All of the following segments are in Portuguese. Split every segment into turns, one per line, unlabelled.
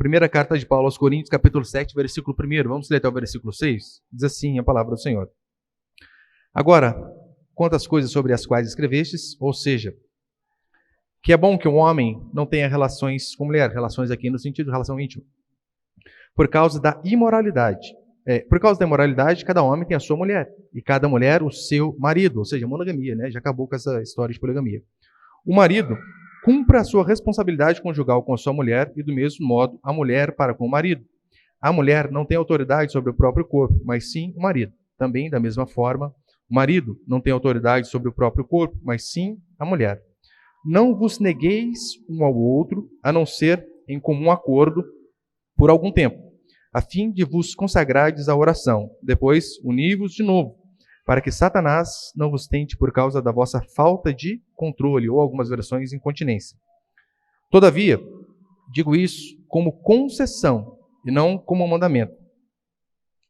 Primeira carta de Paulo aos Coríntios, capítulo 7, versículo 1. Vamos ler até o versículo 6? Diz assim a palavra do Senhor. Agora, quanto às coisas sobre as quais escrevestes, ou seja, que é bom que um homem não tenha relações com mulher, relações aqui no sentido de relação íntima, por causa da imoralidade. Por causa da imoralidade, cada homem tem a sua mulher, e cada mulher o seu marido, ou seja, monogamia, né? Já acabou com essa história de poligamia. O marido cumpra a sua responsabilidade conjugal com a sua mulher, e do mesmo modo a mulher para com o marido. A mulher não tem autoridade sobre o próprio corpo, mas sim o marido. Também, da mesma forma, o marido não tem autoridade sobre o próprio corpo, mas sim a mulher. Não vos negueis um ao outro, a não ser em comum acordo por algum tempo, a fim de vos consagrardes à oração. Depois, uni-vos de novo, para que Satanás não vos tente por causa da vossa falta de controle, ou algumas versões, incontinência. Todavia, digo isso como concessão, e não como mandamento.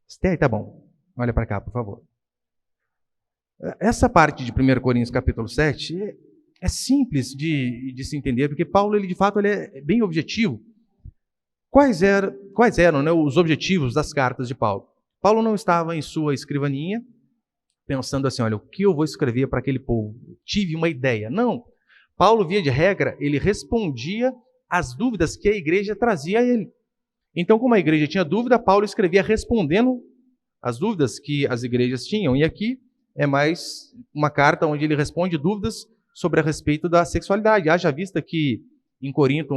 Esther, tá bom. Olha para cá, por favor. Essa parte de 1 Coríntios capítulo 7 é simples de se entender, porque Paulo, ele de fato, ele é bem objetivo. Quais eram, né, os objetivos das cartas de Paulo? Paulo não estava em sua escrivaninha, pensando assim, olha, o que eu vou escrever para aquele povo? Tive uma ideia. Não. Paulo, via de regra, ele respondia às dúvidas que a igreja trazia a ele. Então, como a igreja tinha dúvida, Paulo escrevia respondendo às dúvidas que as igrejas tinham. E aqui é mais uma carta onde ele responde dúvidas sobre a respeito da sexualidade. Haja vista que em Corinto,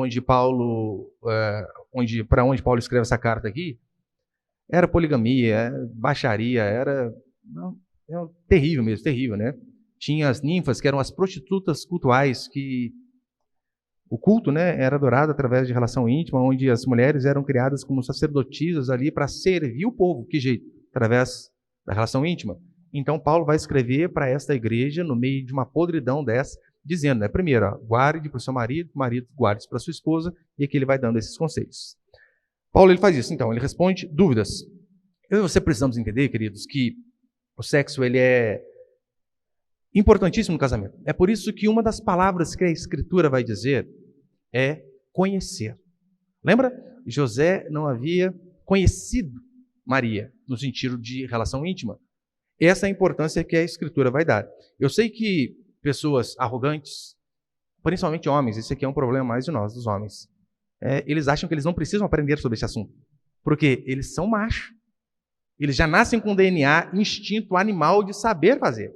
para onde Paulo escreve essa carta aqui, era poligamia, baixaria, era terrível mesmo, terrível, né? Tinha as ninfas, que eram as prostitutas cultuais, que o culto, né, era adorado através de relação íntima, onde as mulheres eram criadas como sacerdotisas ali para servir o povo. Que jeito? Através da relação íntima. Então, Paulo vai escrever para esta igreja, no meio de uma podridão dessa, dizendo, né, primeiro, guarde para o seu marido guarde para a sua esposa, e aqui ele vai dando esses conselhos. Paulo, ele faz isso, então, ele responde dúvidas. Eu e você precisamos entender, queridos, que o sexo, ele é importantíssimo no casamento. É por isso que uma das palavras que a Escritura vai dizer é conhecer. Lembra? José não havia conhecido Maria, no sentido de relação íntima. Essa é a importância que a Escritura vai dar. Eu sei que pessoas arrogantes, principalmente homens, esse aqui é um problema mais de nós, dos homens, eles acham que eles não precisam aprender sobre esse assunto, porque eles são machos. Eles já nascem com DNA, instinto animal de saber fazer.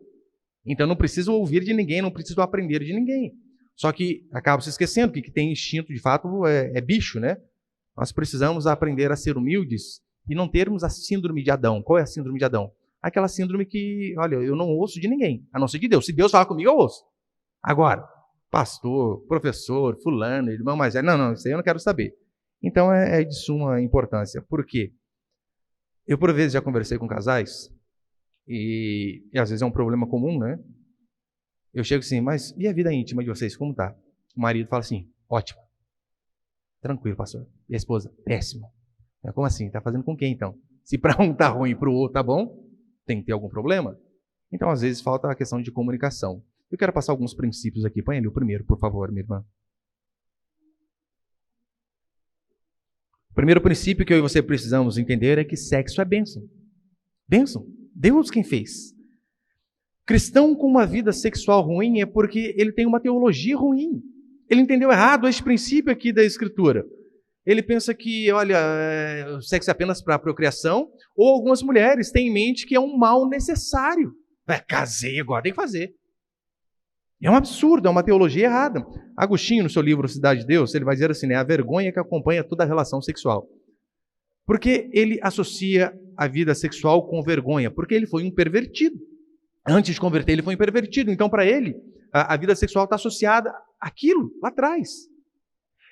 Então não precisam ouvir de ninguém, não precisam aprender de ninguém. Só que acabam se esquecendo que tem instinto, de fato, é bicho, né? Nós precisamos aprender a ser humildes e não termos a síndrome de Adão. Qual é a síndrome de Adão? Aquela síndrome que, olha, eu não ouço de ninguém, a não ser de Deus. Se Deus falar comigo, eu ouço. Agora, pastor, professor, fulano, irmão mais velho, não, isso aí eu não quero saber. Então é de suma importância. Por quê? Eu, por vezes, já conversei com casais, e às vezes é um problema comum, né? Eu chego assim, mas e a vida íntima de vocês, como tá? O marido fala assim, ótimo. Tranquilo, pastor. E a esposa, péssimo. Como assim? Tá fazendo com quem, então? Se para um tá ruim e para o outro tá bom, tem que ter algum problema? Então, às vezes, falta a questão de comunicação. Eu quero passar alguns princípios aqui. Põe ali o primeiro, por favor, minha irmã. O primeiro princípio que eu e você precisamos entender é que sexo é bênção. Bênção. Deus quem fez. Cristão com uma vida sexual ruim é porque ele tem uma teologia ruim. Ele entendeu errado este princípio aqui da Escritura. Ele pensa que, olha, o sexo é apenas para a procriação, ou algumas mulheres têm em mente que é um mal necessário. Casei agora, tem que fazer. É um absurdo, é uma teologia errada. Agostinho, no seu livro Cidade de Deus, ele vai dizer assim, né, a vergonha que acompanha toda a relação sexual. Porque ele associa a vida sexual com vergonha, porque ele foi um pervertido. Antes de converter, ele foi um pervertido. Então, para ele, a vida sexual está associada àquilo, lá atrás.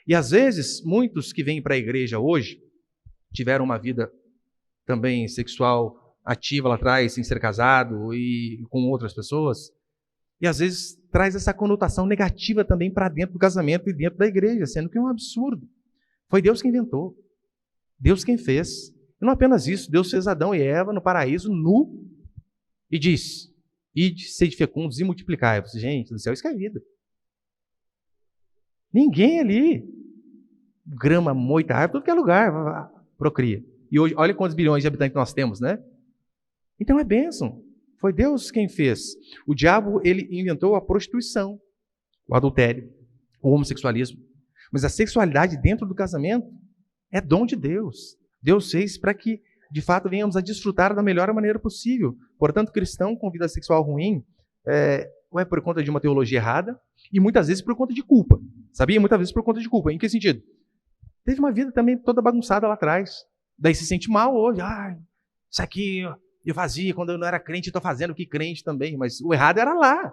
E, às vezes, muitos que vêm para a igreja hoje, tiveram uma vida também sexual ativa lá atrás, sem ser casado e com outras pessoas, e, às vezes, traz essa conotação negativa também para dentro do casamento e dentro da igreja, sendo que é um absurdo. Foi Deus quem inventou. Deus quem fez. E não apenas isso, Deus fez Adão e Eva no paraíso nu e diz, ide, sede fecundos e multiplicai-vos. Gente do céu, isso que é vida. Ninguém ali grama, moita, árvore, tudo que é lugar, procria. E hoje, olha quantos bilhões de habitantes nós temos, né? Então é bênção. Foi Deus quem fez. O diabo, ele inventou a prostituição, o adultério, o homossexualismo. Mas a sexualidade dentro do casamento é dom de Deus. Deus fez para que, de fato, venhamos a desfrutar da melhor maneira possível. Portanto, cristão com vida sexual ruim ou é por conta de uma teologia errada e muitas vezes por conta de culpa. Sabia? Muitas vezes por conta de culpa. Em que sentido? Teve uma vida também toda bagunçada lá atrás. Daí se sente mal hoje. Isso aqui eu fazia quando eu não era crente, estou fazendo o que crente também. Mas o errado era lá.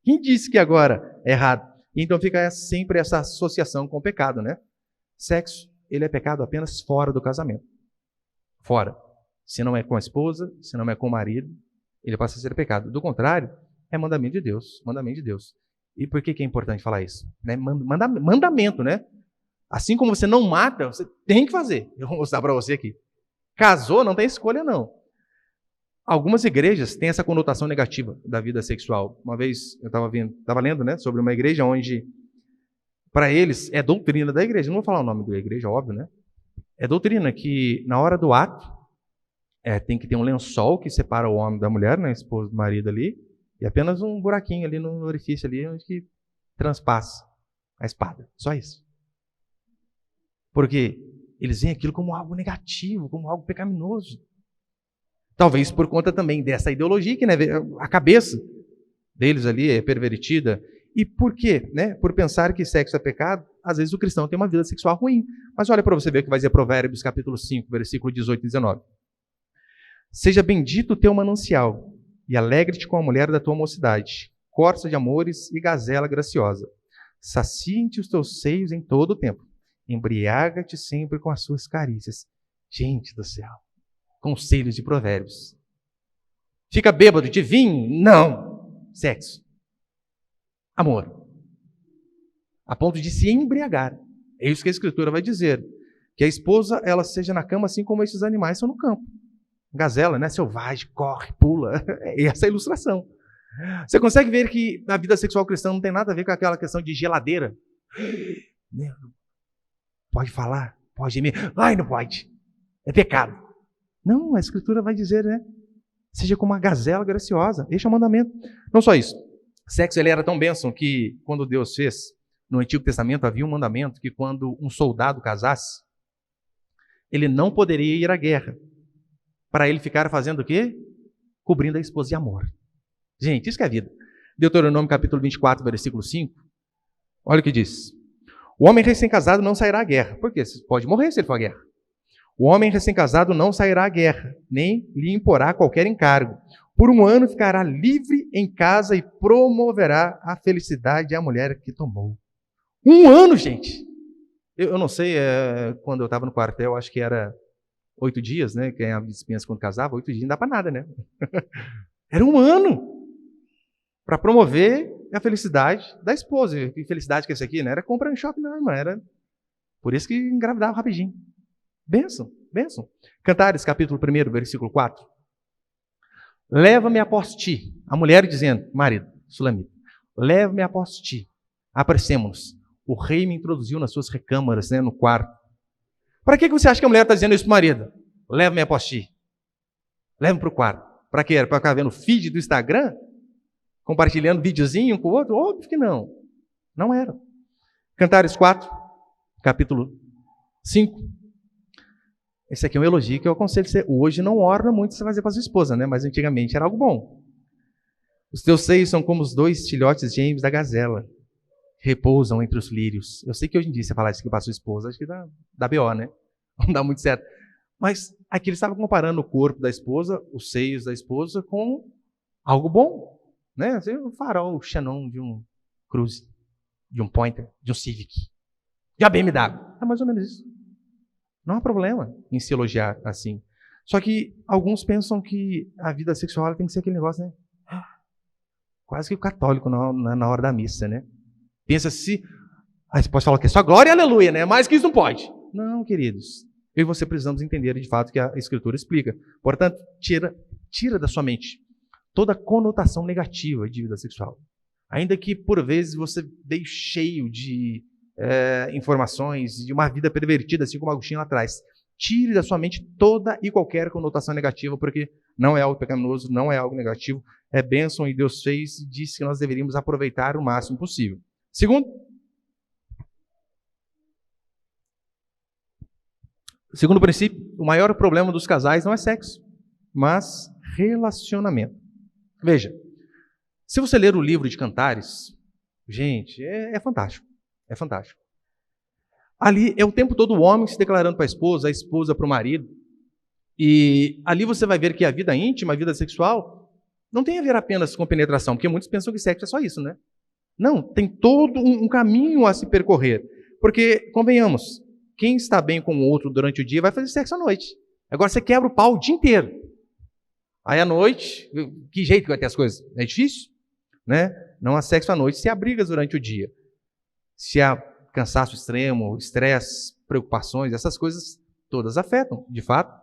Quem disse que agora é errado? Então fica sempre essa associação com o pecado, né? Sexo, ele é pecado apenas fora do casamento. Fora. Se não é com a esposa, se não é com o marido, ele passa a ser pecado. Do contrário, é mandamento de Deus. Mandamento de Deus. E por que é importante falar isso? Né? Mandamento, né? Assim como você não mata, você tem que fazer. Eu vou mostrar para você aqui. Casou, não tem escolha, não. Algumas igrejas têm essa conotação negativa da vida sexual. Uma vez eu estava lendo, né, sobre uma igreja onde, para eles, é doutrina da igreja. Não vou falar o nome da igreja, óbvio, né? É doutrina que, na hora do ato, tem que ter um lençol que separa o homem da mulher, né, esposa do marido ali, e apenas um buraquinho ali no orifício ali, onde que transpassa a espada. Só isso. Porque eles veem aquilo como algo negativo, como algo pecaminoso. Talvez por conta também dessa ideologia que, né, a cabeça deles ali é pervertida. E por quê? Né? Por pensar que sexo é pecado, às vezes o cristão tem uma vida sexual ruim. Mas olha para você ver o que vai dizer Provérbios capítulo 5, versículo 18 e 19. Seja bendito o teu manancial, e alegre-te com a mulher da tua mocidade, corça de amores e gazela graciosa. Saciem-te os teus seios em todo o tempo, embriaga-te sempre com as suas carícias. Gente do céu! Conselhos de Provérbios. Fica bêbado de vinho? Não. Sexo. Amor. A ponto de se embriagar. É isso que a Escritura vai dizer. Que a esposa, ela seja na cama assim como esses animais são no campo. Gazela, né? Selvagem, corre, pula. É essa a ilustração. Você consegue ver que a vida sexual cristã não tem nada a ver com aquela questão de geladeira. Pode falar? Pode gemer? Ai, não pode. É pecado. Não, a Escritura vai dizer, né? Seja como uma gazela graciosa. Este é o mandamento. Não só isso. Sexo, ele era tão bênção que, quando Deus fez, no Antigo Testamento, havia um mandamento que quando um soldado casasse, ele não poderia ir à guerra. Para ele ficar fazendo o quê? Cobrindo a esposa de amor. Gente, isso que é vida. Deuteronômio capítulo 24, versículo 5. Olha o que diz. O homem recém-casado não sairá à guerra. Por quê? Pode morrer se ele for à guerra. O homem recém-casado não sairá à guerra, nem lhe imporá qualquer encargo. Por 1 ano ficará livre em casa e promoverá a felicidade à mulher que tomou. 1 ano, gente! Eu não sei, quando eu estava no quartel, acho que era 8 dias, né? Quem ganhava dispensa quando casava, 8 dias não dá para nada, né? Era 1 ano para promover a felicidade da esposa. E que felicidade que é esse aqui, né? Era comprar no shopping, não, irmã. Era por isso que engravidava rapidinho. Bênção, bênção. Cantares, capítulo 1, versículo 4. Leva-me após ti. A mulher dizendo, marido, Sulamita, leva-me após ti. Apressemo-nos. O rei me introduziu nas suas recâmaras, né, no quarto. Para que você acha que a mulher está dizendo isso para o marido? Leva-me após ti. Leva-me para o quarto. Para quê? Para ficar vendo o feed do Instagram? Compartilhando videozinho um com o outro? Óbvio que não. Não era. Cantares 4, capítulo 5. Esse aqui é um elogio que eu aconselho você. Hoje não orna muito você fazer para sua esposa, né? Mas antigamente era algo bom. Os teus seios são como os 2 filhotes gêmeos da gazela. Repousam entre os lírios. Eu sei que hoje em dia você falar isso aqui para sua esposa, acho que dá BO, né? Não dá muito certo. Mas aqui ele estava comparando o corpo da esposa, os seios da esposa, com algo bom. Né? Assim, um farol Xenon de um Cruze, de um Pointer, de um Civic, de uma BMW. É mais ou menos isso. Não há problema em se elogiar assim. Só que alguns pensam que a vida sexual tem que ser aquele negócio, né? Quase que o católico na hora da missa, né? Pensa se... Aí você pode falar que é só glória e aleluia, né? Mais que isso não pode. Não, queridos. Eu e você precisamos entender de fato que a Escritura explica. Portanto, tira da sua mente toda conotação negativa de vida sexual. Ainda que, por vezes, você veio cheio de informações, de uma vida pervertida, assim como Agostinho lá atrás. Tire da sua mente toda e qualquer conotação negativa, porque não é algo pecaminoso, não é algo negativo, é bênção e Deus fez e disse que nós deveríamos aproveitar o máximo possível. Segundo princípio, o maior problema dos casais não é sexo, mas relacionamento. Veja, se você ler o livro de Cantares, gente, é fantástico, é fantástico. Ali é o tempo todo o homem se declarando para a esposa para o marido, e ali você vai ver que a vida íntima, a vida sexual, não tem a ver apenas com penetração, porque muitos pensam que sexo é só isso, né? Não, tem todo um caminho a se percorrer, porque, convenhamos, quem está bem com o outro durante o dia vai fazer sexo à noite. Agora você quebra o pau o dia inteiro. Aí à noite, que jeito que vai ter as coisas? É difícil, né? Não há sexo à noite se há brigas durante o dia. Se há cansaço extremo, estresse, preocupações, essas coisas todas afetam, de fato.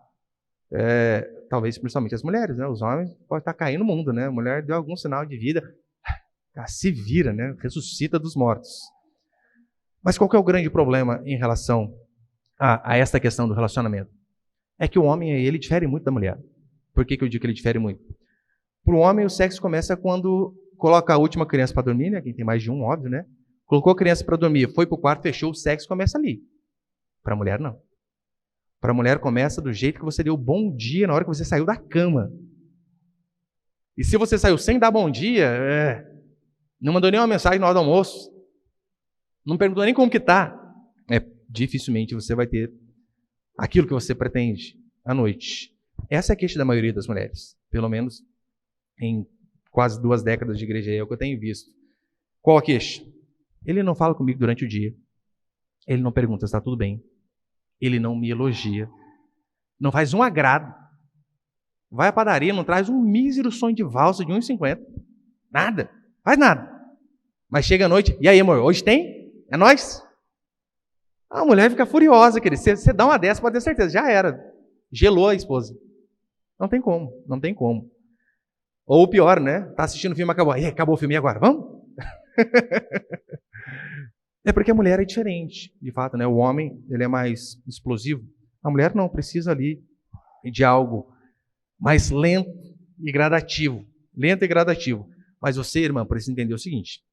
Talvez principalmente as mulheres, né? Os homens podem estar caindo no mundo, né? A mulher deu algum sinal de vida, se vira, né? Ressuscita dos mortos. Mas qual que é o grande problema em relação a esta questão do relacionamento? É que o homem, ele difere muito da mulher. Por que eu digo que ele difere muito? Para o homem, o sexo começa quando coloca a última criança para dormir, né? Quem tem mais de um, óbvio, né? Colocou a criança para dormir, foi para o quarto, fechou, o sexo começa ali. Para a mulher, não. Para a mulher, começa do jeito que você deu bom dia na hora que você saiu da cama. E se você saiu sem dar bom dia, não mandou nenhuma mensagem na hora do almoço, não perguntou nem como que está, dificilmente você vai ter aquilo que você pretende à noite. Essa é a queixa da maioria das mulheres, pelo menos em quase 2 décadas de igreja, é o que eu tenho visto. Qual a queixa? Ele não fala comigo durante o dia, ele não pergunta se está tudo bem, ele não me elogia, não faz um agrado, vai à padaria, não traz um mísero sonho de valsa de 1,50, nada, faz nada. Mas chega à noite, e aí amor, hoje tem? É nóis? A mulher fica furiosa, querido. Você dá uma dessa, pode ter certeza, já era. Gelou a esposa. Não tem como, não tem como. Ou pior, né? Tá assistindo o filme, acabou. E acabou o filme, e agora? Vamos? É porque a mulher é diferente, de fato, né? O homem, ele é mais explosivo. A mulher não, precisa ali de algo mais lento e gradativo. Lento e gradativo. Mas você, irmã, precisa entender o seguinte.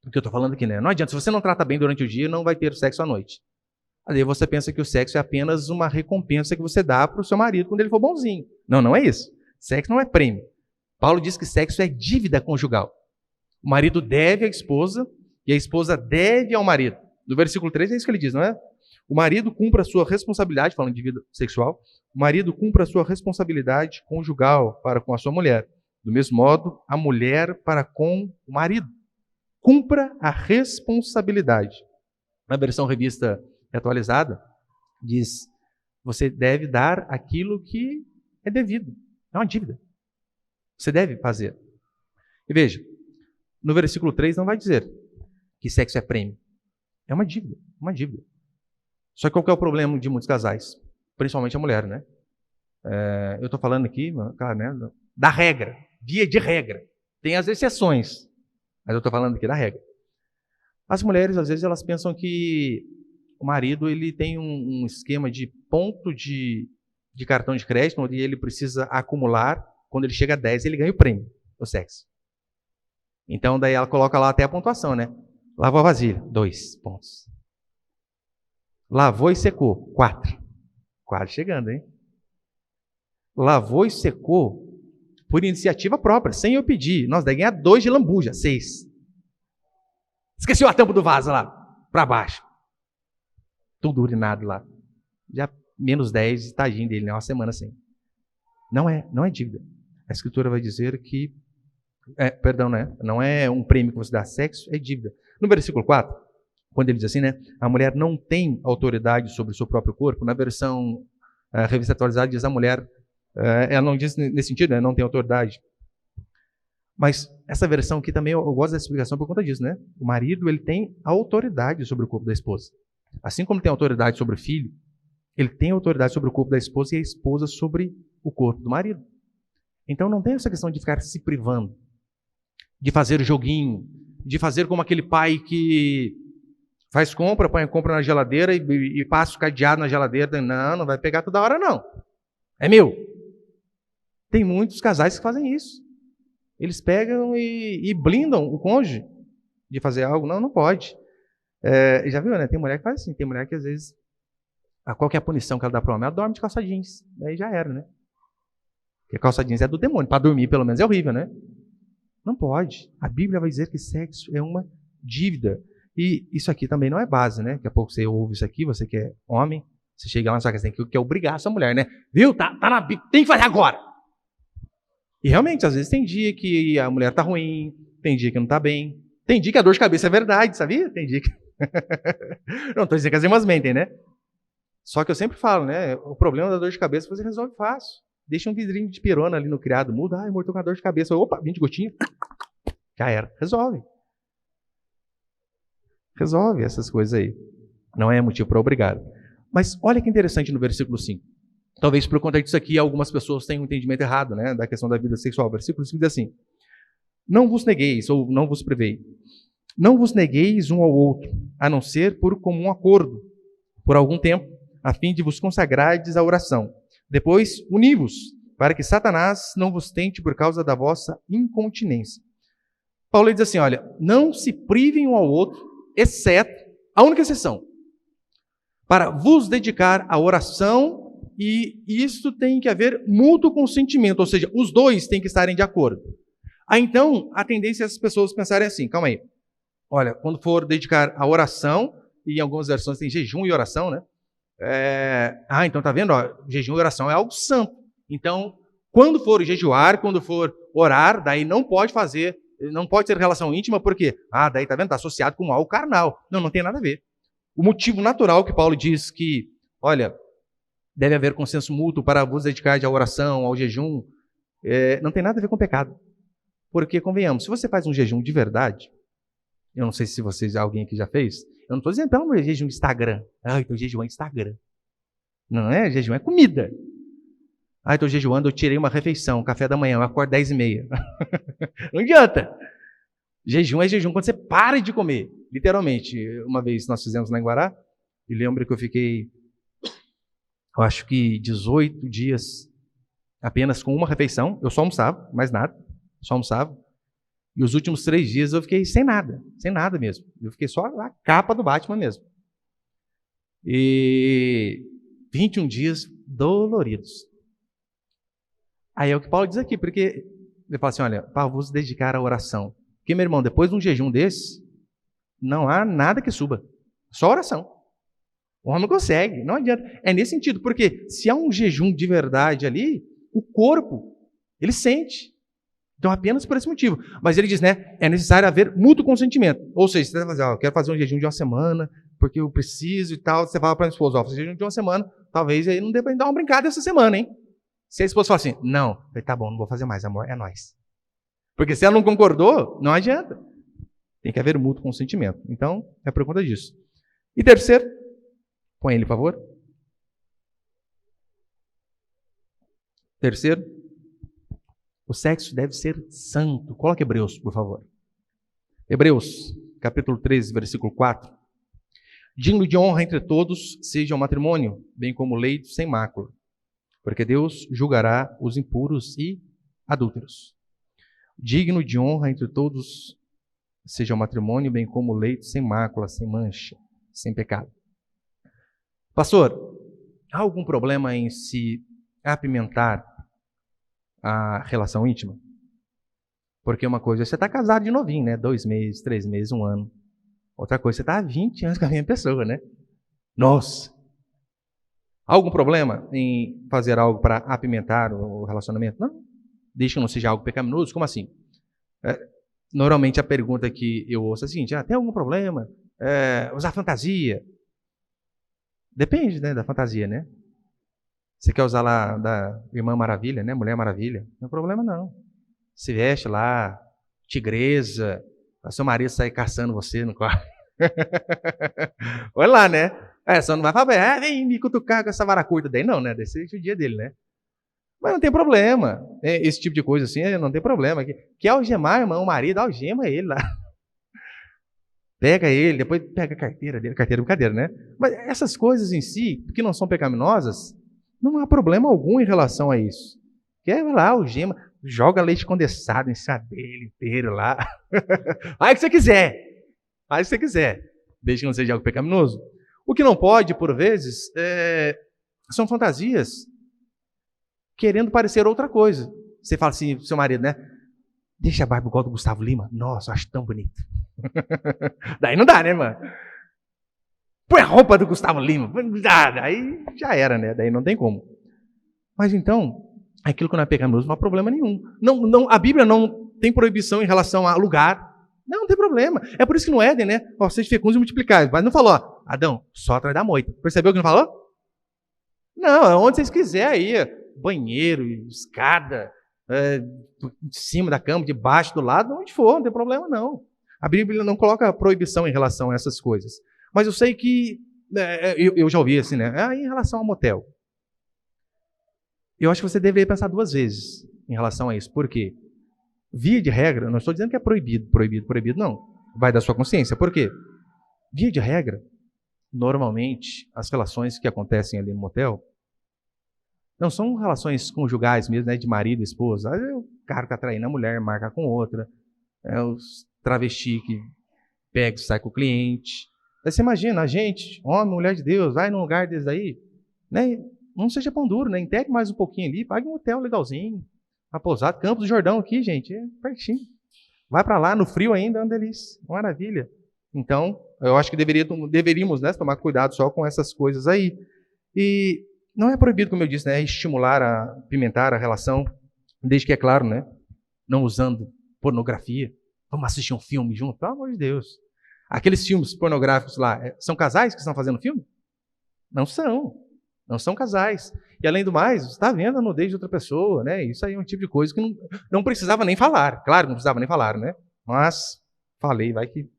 O que eu estou falando aqui, né? Não adianta, se você não trata bem durante o dia, não vai ter sexo à noite. Aí você pensa que o sexo é apenas uma recompensa que você dá para o seu marido quando ele for bonzinho. Não, não é isso. Sexo não é prêmio. Paulo diz que sexo é dívida conjugal. O marido deve à esposa e a esposa deve ao marido. No versículo 3 é isso que ele diz, não é? O marido cumpra a sua responsabilidade, falando de vida sexual, o marido cumpra a sua responsabilidade conjugal para com a sua mulher. Do mesmo modo, a mulher para com o marido. Cumpra a responsabilidade. Na versão revista atualizada, diz, você deve dar aquilo que é devido. É uma dívida. Você deve fazer. E veja, no versículo 3 não vai dizer que sexo é prêmio. É uma dívida, uma dívida. Só que qual que é o problema de muitos casais? Principalmente a mulher, né? Eu estou falando aqui, claro, né, da regra, via de regra. Tem as exceções, mas eu estou falando aqui da regra. As mulheres, às vezes, elas pensam que o marido ele tem um esquema de ponto de cartão de crédito, onde ele precisa acumular, quando ele chega a 10, ele ganha o prêmio, o sexo. Então, daí ela coloca lá até a pontuação, né? Lavou a vasilha, 2 pontos. Lavou e secou, 4. Quase chegando, hein? Lavou e secou por iniciativa própria, sem eu pedir. Nossa, daí ganha 2 de lambuja, 6. Esqueceu a tampa do vaso lá, para baixo. Tudo urinado lá. Já menos 10, tadinho dele, né? Uma semana sem. Não é dívida. A Escritura vai dizer que, não é um prêmio que você dá, sexo é dívida. No versículo 4, quando ele diz assim, né? A mulher não tem autoridade sobre o seu próprio corpo. Na versão revista atualizada diz a mulher, ela não diz nesse sentido, né? Não tem autoridade. Mas essa versão aqui também, eu gosto dessa explicação por conta disso, né? O marido, ele tem autoridade sobre o corpo da esposa. Assim como tem autoridade sobre o filho, ele tem autoridade sobre o corpo da esposa e a esposa sobre o corpo do marido. Então não tem essa questão de ficar se privando, de fazer joguinho, de fazer como aquele pai que Faz compra, põe a compra na geladeira e passa o cadeado na geladeira. Não vai pegar toda hora, não. É meu. Tem muitos casais que fazem isso. Eles pegam e blindam o cônjuge de fazer algo. Não pode. Já viu, né? Tem mulher que faz assim. Tem mulher que, às vezes, qual que é a punição que ela dá para o homem? Ela dorme de calça jeans. Daí já era, né? Porque calça jeans é do demônio. Para dormir, pelo menos, é horrível, né? Não pode. A Bíblia vai dizer que sexo é uma dívida. E isso aqui também não é base, né? Daqui a pouco você ouve isso aqui, você que é homem, você chega lá na sua casa, tem que obrigar essa mulher, né? Viu? Tá na Bíblia, tem que fazer agora. E realmente, às vezes tem dia que a mulher tá ruim, tem dia que não tá bem, tem dia que a dor de cabeça é verdade, sabia? Tem dia que... Não estou dizendo que as irmãs mentem, né? Só que eu sempre falo, né? O problema da dor de cabeça você resolve fácil. Deixa um vidrinho de pirona ali no criado, muda, amor, tô com a dor de cabeça. Opa, 20 gotinhas. Já era. Resolve. Resolve essas coisas aí. Não é motivo para obrigar. Mas olha que interessante no versículo 5. Talvez por conta disso aqui, algumas pessoas tenham um entendimento errado, né, da questão da vida sexual. O versículo 5 diz assim: não vos negueis, ou não vos privei. Não vos negueis um ao outro, a não ser por comum acordo, por algum tempo, a fim de vos consagrardes à oração. Depois, uni-vos, para que Satanás não vos tente por causa da vossa incontinência. Paulo diz assim, olha, não se privem um ao outro, exceto, a única exceção, para vos dedicar à oração, e isso tem que haver mútuo consentimento, ou seja, os dois têm que estarem de acordo. Então, a tendência é as pessoas pensarem assim, calma aí, olha, quando for dedicar à oração, e em algumas versões tem jejum e oração, né? Então tá vendo? Ó, jejum e oração é algo santo. Então, quando for jejuar, quando for orar, daí não pode ter relação íntima, porque, daí tá vendo? Tá associado com algo carnal. Não tem nada a ver. O motivo natural que Paulo diz que, olha, deve haver consenso mútuo para vos dedicar à oração, ao jejum, não tem nada a ver com pecado. Porque, convenhamos, se você faz um jejum de verdade, eu não sei se alguém aqui já fez, eu não estou dizendo, pelo amor de jejum Instagram. Então jejum é Instagram. Não é jejum, é comida. Estou jejuando, eu tirei uma refeição, café da manhã, eu acordo 10h30. Não adianta. Jejum é jejum quando você para de comer. Literalmente. Uma vez nós fizemos lá em Guará, e lembro que eu fiquei, eu acho que 18 dias apenas com uma refeição. Eu só almoçava, mais nada. Só almoçava. E os últimos 3 dias eu fiquei sem nada mesmo. Eu fiquei só a capa do Batman mesmo. E 21 dias doloridos. Aí é o que Paulo diz aqui, porque ele fala assim, olha, para vos dedicar à oração. Porque, meu irmão, depois de um jejum desse, não há nada que suba. Só oração. O homem não consegue, não adianta. É nesse sentido, porque se há um jejum de verdade ali, o corpo, ele sente. Então, apenas por esse motivo. Mas ele diz, né, é necessário haver mútuo consentimento. Ou seja, você vai fazer, eu quero fazer um jejum de uma semana, porque eu preciso e tal. Você fala para a esposa, fazer jejum de uma semana, talvez aí não dê para dar uma brincada essa semana, hein? Se a esposa fala assim, não, eu falei, tá bom, não vou fazer mais, amor, é nós. Porque se ela não concordou, não adianta. Tem que haver mútuo consentimento. Então, é por conta disso. E terceiro, põe ele, por favor. Terceiro, o sexo deve ser santo. Coloque Hebreus, por favor. Hebreus, capítulo 13, versículo 4. Digno de honra entre todos seja o matrimônio, bem como o leito sem mácula, porque Deus julgará os impuros e adúlteros. Digno de honra entre todos seja o matrimônio, bem como o leito sem mácula, sem mancha, sem pecado. Pastor, há algum problema em se apimentar a relação íntima? Porque uma coisa é você está casado de novinho, né? 2 meses, 3 meses, 1 ano. Outra coisa, você está há 20 anos com a mesma pessoa, né? Nossa! Há algum problema em fazer algo para apimentar o relacionamento? Não. Desde que não seja algo pecaminoso. Como assim? Normalmente a pergunta que eu ouço é a seguinte, tem algum problema? Usar fantasia? Depende, né, da fantasia, né? Você quer usar lá da Irmã Maravilha, né? Mulher Maravilha? Não tem problema, não. Se veste lá, tigresa, seu marido sai caçando você no quarto. Olha lá, né? Só não vai falar, vem me cutucar com essa vara curta daí, não, né? Desse é o dia dele, né? Mas não tem problema. Esse tipo de coisa assim, não tem problema. Quer algemar, irmão, o marido, algema ele lá. Pega ele, depois pega a carteira dele, carteira é brincadeira, né? Mas essas coisas em si, que não são pecaminosas, não há problema algum em relação a isso. Quer lá, algema, joga leite condensado em cima dele inteiro lá. Aí que você quiser. Aí que você quiser. Desde que não seja algo pecaminoso. O que não pode, por vezes, são fantasias querendo parecer outra coisa. Você fala assim pro seu marido, né? Deixa a barba igual do Gustavo Lima. Nossa, eu acho tão bonito. Daí não dá, né, mano? Põe a roupa do Gustavo Lima. Daí já era, né? Daí não tem como. Mas então, aquilo que não é pecaminoso não há problema nenhum. A Bíblia não tem proibição em relação a lugar. Não tem problema. É por isso que no Éden, né? Ó, seja fecundos e multiplicais. Mas não falou, ó, Adão, só atrás da moita. Percebeu que não falou? Não, é onde vocês quiserem aí. Banheiro, escada, em cima da cama, debaixo, do lado, onde for, não tem problema não. A Bíblia não coloca proibição em relação a essas coisas. Mas eu sei que, eu já ouvi assim, né? Em relação ao motel. Eu acho que você deveria pensar duas vezes em relação a isso. Por quê? Via de regra, não estou dizendo que é proibido, não. Vai da sua consciência. Por quê? Via de regra, normalmente, as relações que acontecem ali no motel não são relações conjugais mesmo, né, de marido e esposa. Aí o cara que está traindo a mulher, marca com outra. Os travesti que pega e sai com o cliente. Aí você imagina, a gente, homem, mulher de Deus, vai num lugar desse aí, né? Não seja pão duro, né? Integre mais um pouquinho ali, pague um hotel legalzinho. A pousada, Campos do Jordão aqui, gente, é pertinho. Vai para lá, no frio ainda, é uma delícia, uma maravilha. Então, eu acho que deveríamos, né, tomar cuidado só com essas coisas aí. E não é proibido, como eu disse, né, estimular, pimentar a relação, desde que, é claro, né, não usando pornografia. Vamos assistir um filme junto? Pelo amor de Deus. Aqueles filmes pornográficos lá, são casais que estão fazendo filme? Não são. Não são casais. E, além do mais, você está vendo a nudez de outra pessoa, né? Isso aí é um tipo de coisa que não precisava nem falar. Claro que não precisava nem falar, né? Mas falei, vai que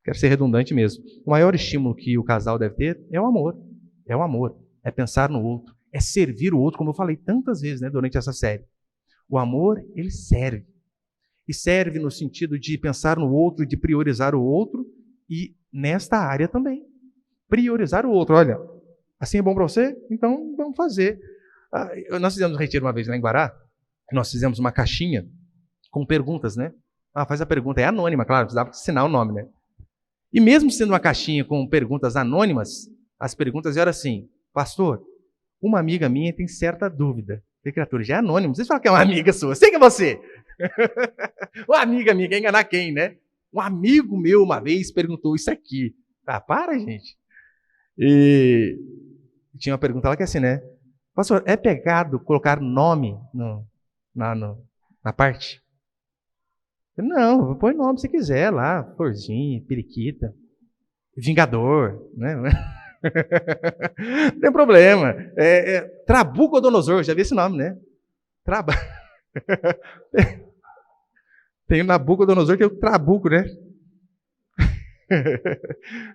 quero ser redundante mesmo. O maior estímulo que o casal deve ter é o amor. É o amor. É pensar no outro. É servir o outro, como eu falei tantas vezes, né, durante essa série. O amor, ele serve. E serve no sentido de pensar no outro, de priorizar o outro, e nesta área também. Priorizar o outro. Olha, assim é bom para você? Então vamos fazer. Nós fizemos um retiro uma vez lá em Guará, nós fizemos uma caixinha com perguntas, né? Faz a pergunta, é anônima, claro, precisava assinar o nome, né? E mesmo sendo uma caixinha com perguntas anônimas, as perguntas eram assim: pastor, uma amiga minha tem certa dúvida. Criatura, já é anônimo, vocês falam que é uma amiga sua, sei que é você. Uma amiga minha, quer enganar quem, né? Um amigo meu uma vez perguntou isso aqui. Para, gente. E tinha uma pergunta lá que é assim, né? Pastor, é pecado colocar nome na parte? Não, põe nome se quiser lá, Florzinha, Periquita, Vingador, né? Não tem problema. Trabucodonosor, já vi esse nome, né? Tem o Nabucodonosor, tem o Trabuco, né?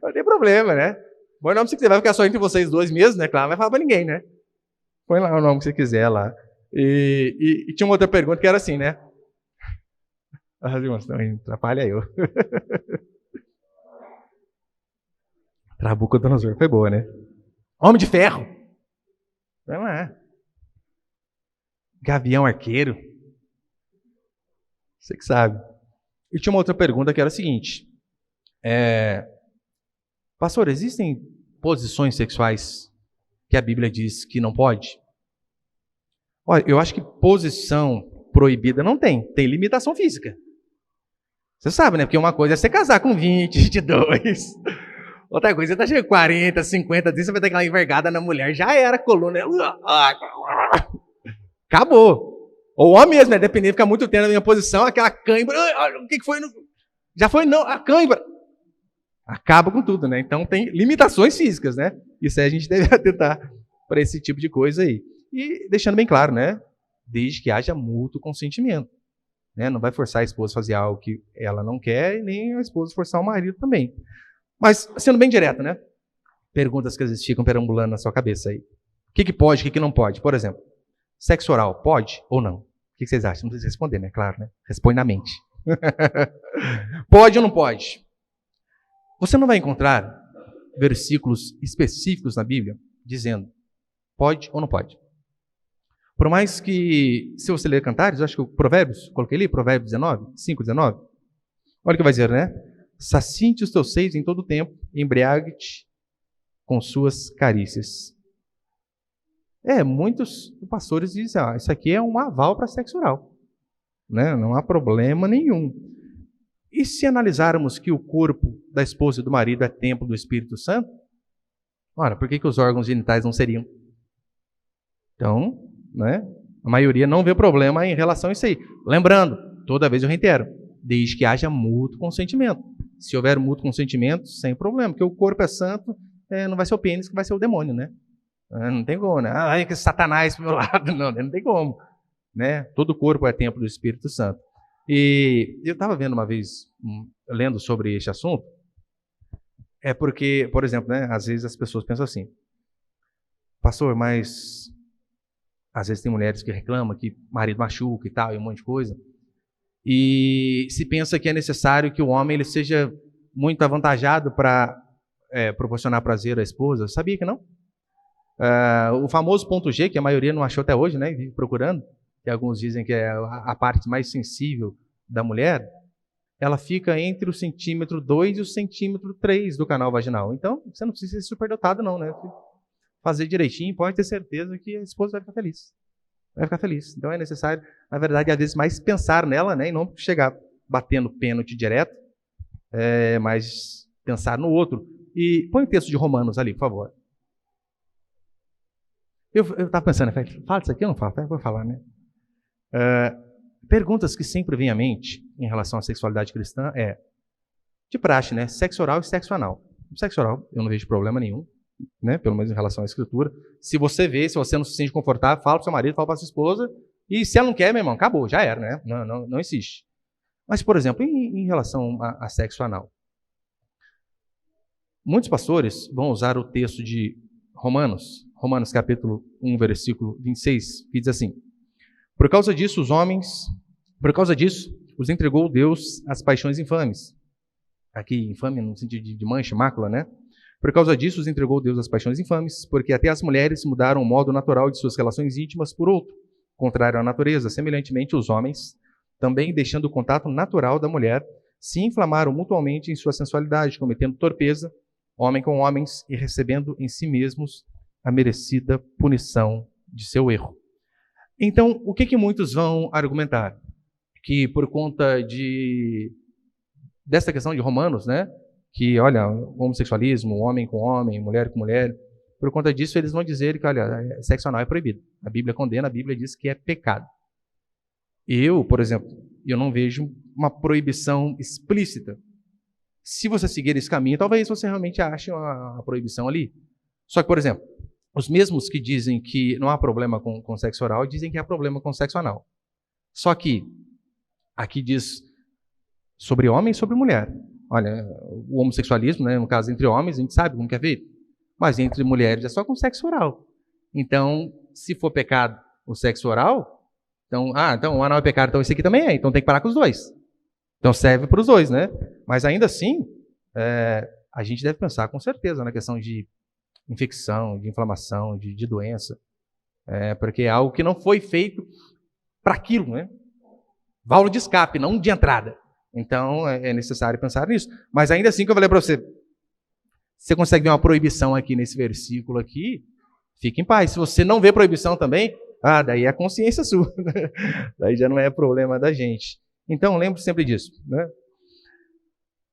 Não tem problema, né? Põe o nome se quiser, vai ficar só entre vocês dois mesmo, né? Claro, não vai falar pra ninguém, né? Põe lá o nome que você quiser lá. E tinha uma outra pergunta que era assim, né? As irmãs também atrapalha eu. Trabucodonosor, foi boa, né? Homem de Ferro. Vamos lá. Gavião Arqueiro. Você que sabe. E tinha uma outra pergunta que era a seguinte. Pastor, existem posições sexuais que a Bíblia diz que não pode? Olha, eu acho que posição proibida não tem. Tem limitação física. Você sabe, né? Porque uma coisa é você casar com 20, 22. Outra coisa, você tá chegando com 40, 50, você vai ter aquela envergada na mulher. Já era, coluna. Acabou. Ou o homem mesmo, né? Dependendo de ficar muito tempo na minha posição, aquela cãibra. O que foi? Já foi, não, a cãibra. Acaba com tudo, né? Então tem limitações físicas, né? Isso aí a gente deve atentar para esse tipo de coisa aí. E deixando bem claro, né? Desde que haja mútuo consentimento. Né? Não vai forçar a esposa a fazer algo que ela não quer e nem a esposa forçar o marido também. Mas, sendo bem direto, né? Perguntas que às vezes ficam perambulando na sua cabeça aí. O que pode, o que não pode? Por exemplo, sexo oral, pode ou não? O que vocês acham? Não precisa responder, né? Claro, né? Responde na mente. Pode ou não pode? Você não vai encontrar versículos específicos na Bíblia dizendo pode ou não pode. Por mais que, se você ler Cantares, eu acho que o Provérbios, coloquei ali, Provérbios 19, 5, 19. Olha o que vai dizer, né? Sacinte os teus seios em todo o tempo, embriague-te com suas carícias. Muitos pastores dizem, isso aqui é um aval para sexo oral. Né? Não há problema nenhum. E se analisarmos que o corpo da esposa e do marido é templo do Espírito Santo, ora, por que os órgãos genitais não seriam? Então, né, a maioria não vê problema em relação a isso aí. Lembrando, toda vez eu reitero, desde que haja mútuo consentimento. Se houver mútuo consentimento, sem problema, porque o corpo é santo, não vai ser o pênis que vai ser o demônio, né? Não tem como, né? Que Satanás pro meu lado, não tem como. Né? Todo o corpo é templo do Espírito Santo. E eu estava vendo uma vez, lendo sobre este assunto, porque, por exemplo, né, às vezes as pessoas pensam assim, pastor, mas às vezes tem mulheres que reclamam que o marido machuca e tal, e um monte de coisa, e se pensa que é necessário que o homem ele seja muito avantajado para proporcionar prazer à esposa. Sabia que não? O famoso ponto G, que a maioria não achou até hoje, né, e vive procurando, que alguns dizem que é a parte mais sensível da mulher, ela fica entre o centímetro 2 e o centímetro 3 do canal vaginal. Então, você não precisa ser superdotado não, né? Fazer direitinho, pode ter certeza que a esposa vai ficar feliz. Vai ficar feliz. Então é necessário, na verdade, às vezes mais pensar nela, né? E não chegar batendo pênalti direto, mas pensar no outro. E põe o texto de Romanos ali, por favor. Eu estava pensando, fala isso aqui ou não fala? Vou falar, né? Perguntas que sempre vêm à mente em relação à sexualidade cristã de praxe, né? Sexo oral e sexo anal. Sexo oral, eu não vejo problema nenhum, né? Pelo menos em relação à escritura. Se você não se sente confortável, fala para o seu marido, fala para a sua esposa, e se ela não quer, meu irmão, acabou, já era, né? Não insiste. Mas, por exemplo, em relação a sexo anal, muitos pastores vão usar o texto de Romanos capítulo 1, versículo 26, que diz assim: Por causa disso, os entregou Deus às paixões infames. Aqui, infame no sentido de mancha, mácula, né? Por causa disso, os entregou Deus às paixões infames, porque até as mulheres mudaram o modo natural de suas relações íntimas por outro, contrário à natureza. Semelhantemente, os homens, também deixando o contato natural da mulher, se inflamaram mutuamente em sua sensualidade, cometendo torpeza, homem com homens, e recebendo em si mesmos a merecida punição de seu erro. Então, o que muitos vão argumentar? Que por conta dessa questão de Romanos, né? Que, olha, homossexualismo, homem com homem, mulher com mulher, por conta disso eles vão dizer que, olha, sexo anal é proibido. A Bíblia condena, a Bíblia diz que é pecado. Eu, por exemplo, eu não vejo uma proibição explícita. Se você seguir esse caminho, talvez você realmente ache uma proibição ali. Só que, por exemplo, os mesmos que dizem que não há problema com sexo oral, dizem que há problema com sexo anal. Só que aqui diz sobre homem e sobre mulher. Olha, o homossexualismo, né, no caso entre homens, a gente sabe como que é feito. Mas entre mulheres é só com sexo oral. Então, se for pecado o sexo oral, então o anal é pecado, então esse aqui também é. Então tem que parar com os dois. Então serve para os dois, né? Mas ainda assim, a gente deve pensar com certeza na questão de infecção, de inflamação, de doença, porque é algo que não foi feito para aquilo, né? Válvula de escape, não de entrada. Então é necessário pensar nisso. Mas ainda assim, que eu falei para você, você consegue ver uma proibição aqui nesse versículo aqui, fique em paz. Se você não vê proibição também, daí é a consciência sua, né? Daí já não é problema da gente. Então lembre sempre disso, né?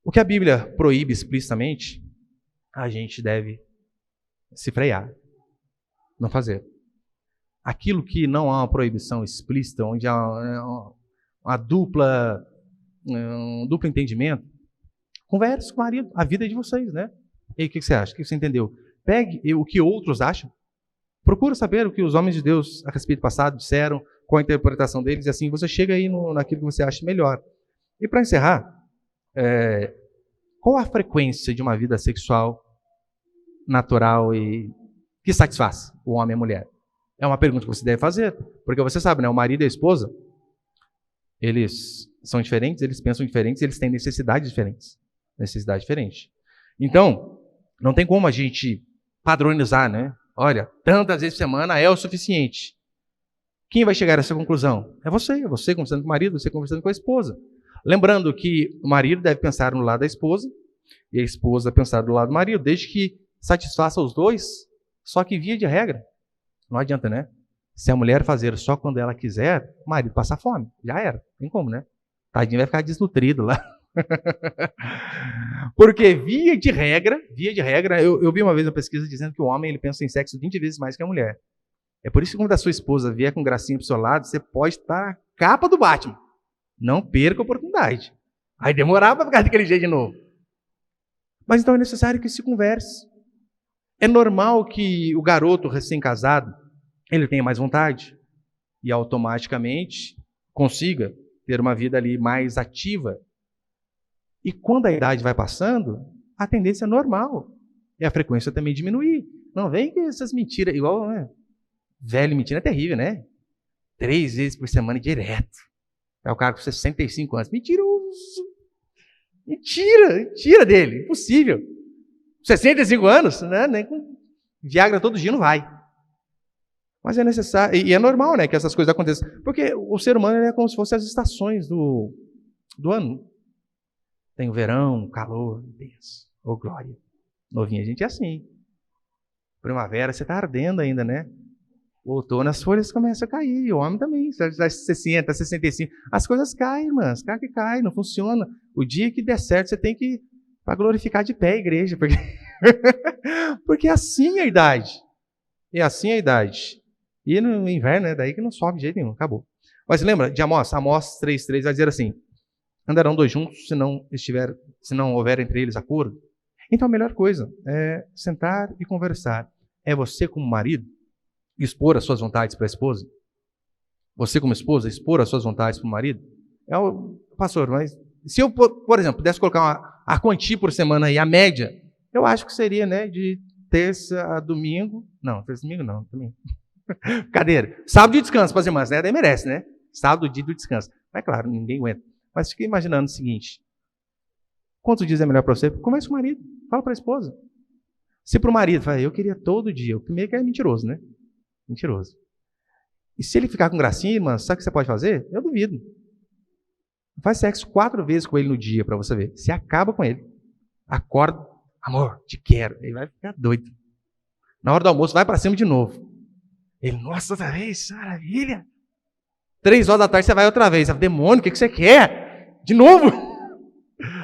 O que a Bíblia proíbe explicitamente, a gente deve se frear, não fazer. Aquilo que não há uma proibição explícita, onde há um duplo entendimento, converse com o marido, a vida é de vocês, né? E o que você acha? O que você entendeu? Pegue o que outros acham, procure saber o que os homens de Deus a respeito do passado disseram, qual a interpretação deles, e assim você chega aí naquilo que você acha melhor. E para encerrar, qual a frequência de uma vida sexual natural e que satisfaz o homem e a mulher? É uma pergunta que você deve fazer, porque você sabe, né? O marido e a esposa, eles são diferentes, eles pensam diferentes, eles têm necessidades diferentes. Necessidade diferente. Então, não tem como a gente padronizar, né? Olha, tantas vezes por semana é o suficiente. Quem vai chegar a essa conclusão? É você conversando com o marido, você conversando com a esposa. Lembrando que o marido deve pensar no lado da esposa e a esposa pensar do lado do marido, desde que satisfaça os dois, só que via de regra. Não adianta, né? Se a mulher fazer só quando ela quiser, o marido passa fome. Já era. Tem como, né? Tadinho vai ficar desnutrido lá. Porque via de regra, eu vi uma vez uma pesquisa dizendo que o homem ele pensa em sexo 20 vezes mais que a mulher. É por isso que quando a sua esposa vier com gracinha pro seu lado, você pode estar a capa do Batman. Não perca a oportunidade. Vai demorar para ficar daquele jeito de novo. Mas então é necessário que se converse. É normal que o garoto recém-casado, ele tenha mais vontade e automaticamente consiga ter uma vida ali mais ativa. E quando a idade vai passando, a tendência é normal. E a frequência também diminuir. Não vem com essas mentiras, igual, né? Velho mentira é terrível, né? 3 vezes por semana direto. É o cara com 65 anos. Mentiroso. Mentira dele. Impossível. 65 anos, né? Nem com Viagra todo dia não vai. Mas é necessário, e é normal, né, que essas coisas aconteçam. Porque o ser humano é como se fossem as estações do ano. Tem o verão, o calor, Deus, ô glória. Novinha, a gente é assim. Primavera, você está ardendo ainda, né? O outono, as folhas começam a cair. O homem também, 60, 65. As coisas caem, irmãs. Cai, não funciona. O dia que der certo, você tem que para glorificar de pé a igreja. Porque, porque é assim a idade. É assim a idade. E no inverno, é daí que não sobe de jeito nenhum. Acabou. Mas lembra de Amós? Amós 3,3 vai dizer assim: andarão dois juntos se não houver entre eles acordo. Então a melhor coisa é sentar e conversar. É você como marido expor as suas vontades para a esposa? Você como esposa expor as suas vontades para o marido? Pastor, mas se eu, por exemplo, pudesse colocar a quantia por semana aí, a média, eu acho que seria, né, de terça a domingo. Não, terça a domingo não, também. Cadeira. Sábado de descanso para as irmãs, né? Daí merece, né? Sábado, dia do descanso. Mas claro, ninguém aguenta. Mas fiquei imaginando o seguinte: quantos dias é melhor para você? Converse com o marido, fala para a esposa. Se para o marido, fala, eu queria todo dia. O primeiro que é mentiroso, né? Mentiroso. E se ele ficar com gracinha, irmã, sabe o que você pode fazer? Eu duvido. Faz sexo 4 vezes com ele no dia para você ver. Se acaba com ele. Acorda, amor, te quero. Ele vai ficar doido. Na hora do almoço, vai para cima de novo. Ele, nossa, outra vez, maravilha. 3 horas da tarde você vai outra vez. Fala, demônio, o que você quer? De novo?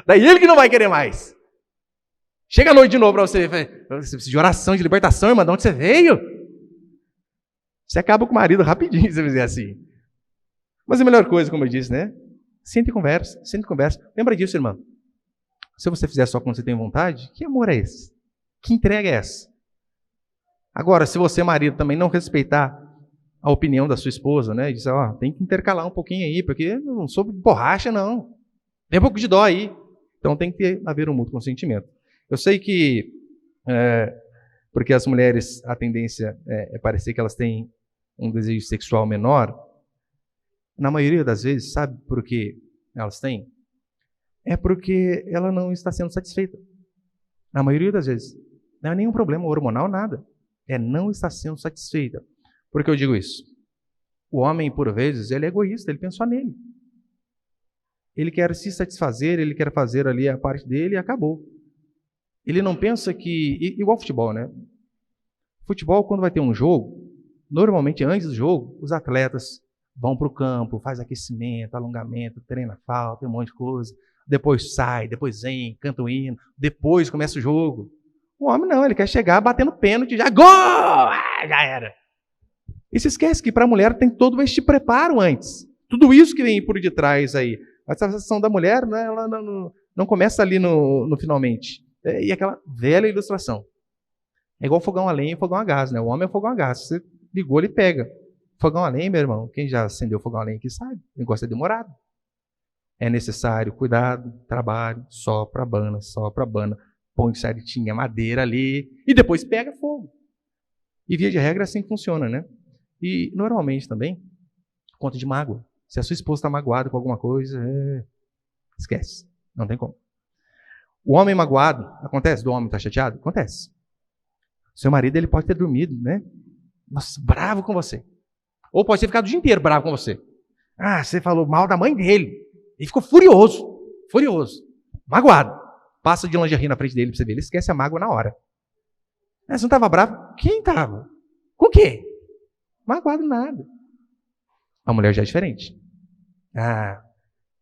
Daí ele que não vai querer mais. Chega à noite de novo para você ver. Você precisa de oração, de libertação, irmão. De onde você veio? Você acaba com o marido rapidinho, se você fizer assim. Mas a melhor coisa, como eu disse, né? Senta e conversa, Lembra disso, irmão. Se você fizer só quando você tem vontade, que amor é esse? Que entrega é essa? Agora, se você, marido, também não respeitar a opinião da sua esposa, né? E dizer, ó, tem que intercalar um pouquinho aí, porque eu não sou borracha, não. Tem um pouco de dó aí. Então tem que haver um mútuo consentimento. Eu sei que, porque as mulheres, a tendência é parecer que elas têm um desejo sexual menor. Na maioria das vezes, sabe por que elas têm? É porque ela não está sendo satisfeita. Na maioria das vezes. Não é nenhum problema hormonal, nada. É não estar sendo satisfeita. Por que eu digo isso? O homem, por vezes, ele é egoísta, ele pensa só nele. Ele quer se satisfazer, ele quer fazer ali a parte dele e acabou. Ele não pensa que... Igual futebol, né? Futebol, quando vai ter um jogo, normalmente antes do jogo, os atletas vão para o campo, faz aquecimento, alongamento, treina falta, um monte de coisa. Depois sai, depois vem, canta o hino, depois começa o jogo. O homem não, ele quer chegar batendo pênalti, já gol! Já era. E se esquece que para a mulher tem todo este preparo antes. Tudo isso que vem por detrás aí. A satisfação da mulher, né, ela não começa ali no finalmente. E aquela velha ilustração. É igual fogão a lenha e fogão a gás, né? O homem é fogão a gás. Você ligou, ele pega. Fogão a lenha, meu irmão, quem já acendeu fogão a lenha aqui sabe. O negócio é demorado. É necessário cuidado, trabalho, sopra, abana, põe certinho a madeira ali e depois pega fogo. E via de regra assim que funciona, né? E normalmente também, conta de mágoa. Se a sua esposa está magoada com alguma coisa, esquece. Não tem como. O homem magoado, acontece do homem estar chateado? Acontece. Seu marido, ele pode ter dormido, né? Nossa, bravo com você. Ou pode ter ficado o dia inteiro bravo com você. Ah, você falou mal da mãe dele. Ele ficou furioso. Furioso. Magoado. Passa de lingerie na frente dele pra você ver. Ele esquece a mágoa na hora. Você não estava bravo? Quem estava? Com o quê? Magoado nada. A mulher já é diferente. Ah,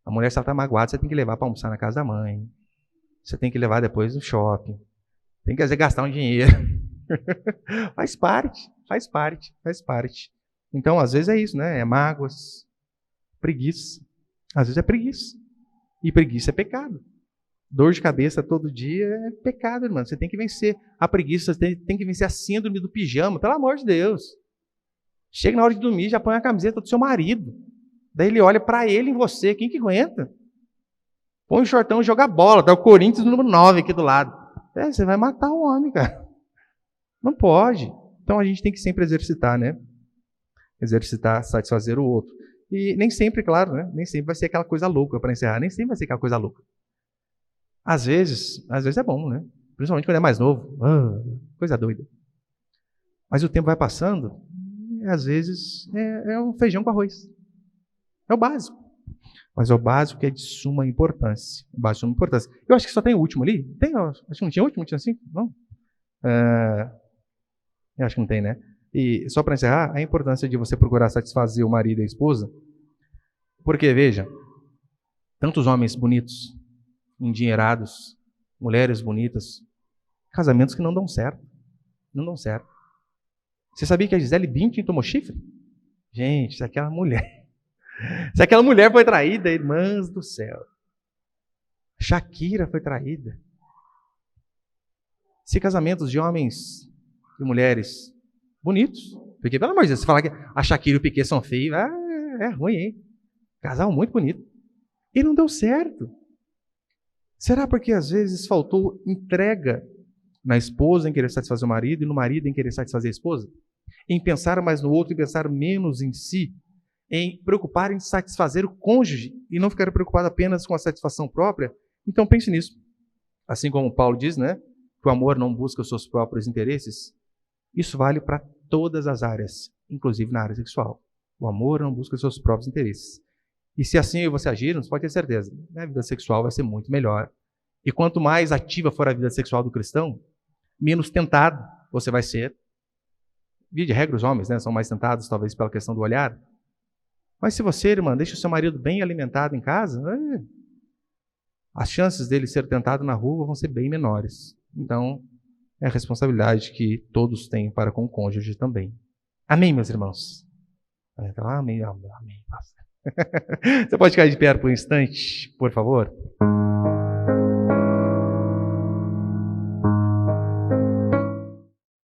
a mulher, se ela está magoada, você tem que levar para almoçar na casa da mãe. Você tem que levar depois no shopping. Tem que fazer gastar um dinheiro. Faz parte. Então, às vezes é isso, né? É mágoas, preguiça. Às vezes é preguiça. E preguiça é pecado. Dor de cabeça todo dia é pecado, irmão. Você tem que vencer a preguiça, você tem que vencer a síndrome do pijama, pelo amor de Deus. Chega na hora de dormir, já põe a camiseta do seu marido. Daí ele olha para ele em você. Quem que aguenta? Põe o shortão e joga bola. Tá o Corinthians número 9 aqui do lado. Você vai matar o homem, cara. Não pode. Então a gente tem que sempre exercitar, né? Exercitar, satisfazer o outro. E nem sempre, claro, né? Nem sempre vai ser aquela coisa louca, para encerrar. Nem sempre vai ser aquela coisa louca. Às vezes é bom, né? Principalmente quando é mais novo. Coisa doida. Mas o tempo vai passando e às vezes é um feijão com arroz. É o básico. Mas é o básico que é de suma importância. Eu acho que só tem o último ali. Tem? Acho que não tinha o último, tinha 5? Não? Eu acho que não tem, né? E só para encerrar, a importância de você procurar satisfazer o marido e a esposa. Porque, veja, tantos homens bonitos, endinheirados, mulheres bonitas, casamentos que não dão certo. Não dão certo. Você sabia que a Gisele Bündchen tomou chifre? Gente, se aquela mulher foi traída, irmãs do céu. Shakira foi traída. Se casamentos de homens e mulheres bonitos, porque, pelo amor de Deus, se falar que a Shakira e o Piquet são feios, é ruim, hein? Casal muito bonito. E não deu certo. Será porque às vezes faltou entrega na esposa em querer satisfazer o marido e no marido em querer satisfazer a esposa? Em pensar mais no outro e pensar menos em si? Em preocupar em satisfazer o cônjuge e não ficar preocupado apenas com a satisfação própria? Então pense nisso. Assim como Paulo diz, né? Que o amor não busca os seus próprios interesses. Isso vale para todas as áreas, inclusive na área sexual. O amor não busca os seus próprios interesses. E se assim você agir, você pode ter certeza, a vida sexual vai ser muito melhor. E quanto mais ativa for a vida sexual do cristão, menos tentado você vai ser. Via de regra, os homens, né, são mais tentados, talvez pela questão do olhar. Mas se você, irmã, deixa o seu marido bem alimentado em casa, as chances dele ser tentado na rua vão ser bem menores. Então, é a responsabilidade que todos têm para com o cônjuge também. Amém, meus irmãos? Amém. Você pode ficar de pé por um instante, por favor?